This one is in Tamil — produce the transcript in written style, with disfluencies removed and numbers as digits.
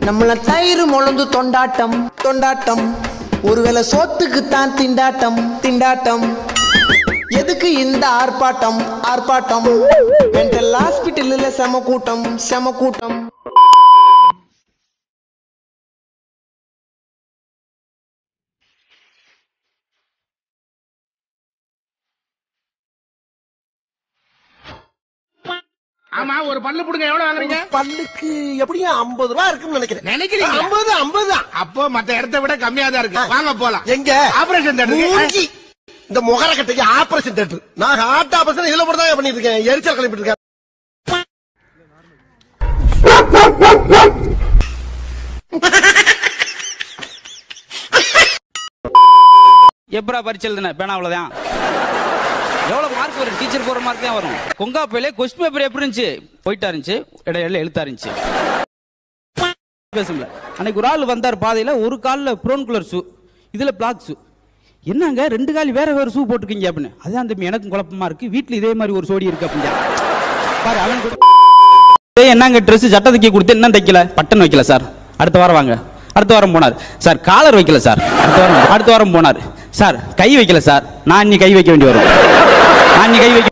நம்மள தயிர் முழந்து தொண்டாட்டம் தொண்டாட்டம், ஒருவேளை சோத்துக்கு தான் திண்டாட்டம் திண்டாட்டம். எதுக்கு இந்த ஆர்ப்பாட்டம் ஆர்ப்பாட்டம், மென்டல் ஹாஸ்பிட்டல்ல செம கூட்டம் செம கூட்டம். ஆமா, ஒரு பல்லு புடுங்க எவ்வளவு வாங்குறீங்க? பல்லுக்கு எப்படியும் 50 ரூபாய் இருக்குன்னு நினைக்கிறேன். நினைக்கிறீங்க? 50 தான். அப்போ மத்த இடத்தை விட கம்மியா தான் இருக்கு. வாங்க போலாம். எங்க? ஆபரேஷன் தேட்டருக்கு. இந்த முகர கட்டைக்கு ஆபரேஷன் தேட்டர். நான் ஹார்ட் ஆபரேஷன் இதுல போட்டு தான் பண்ணிட்டு இருக்கேன். எரிச்சல் கிளப்பிட்டு இருக்கேன். எப்பரா பரிச்சை எழுதுன பேனா அவ்வளவுதான். எவ்வளவு மார்க் வரும்? டீச்சர் போற மார்க் தான் வரும். கொங்கா பையில கொஸ்டின் பேப்பர் எப்படி இருந்துச்சு? போயிட்டா இருந்துச்சு, இடையில எழுத்தா இருந்துச்சு. பேசும்ல அன்னைக்கு ஒரு ஆள் வந்தார் பாதையில, ஒரு காலில் ப்ரௌன் கலர் ஷூ, இதுல பிளாக் ஷூ. என்னங்க 2 கால் வேற வேற ஷூ போட்டுக்கீங்க அப்படின்னு. அதான் அந்த எனக்கும் குழப்பமா இருக்கு, வீட்டுல இதே மாதிரி ஒரு சோடி இருக்கு அப்படின்னு பாரு. அவன் என்னங்க ட்ரெஸ் சட்டத்துக்கு கொடுத்து என்ன தைக்கல, பட்டன் வைக்கல சார். அடுத்த வாரம் வாங்க. அடுத்த வாரம் போனார் சார், காலர் வைக்கல சார். அடுத்த வாரம் போனார் சார், கை வைக்கல சார். நான் இன்னி கை வைக்க வேண்டி வரும். நான் இன்னி கை வைக்க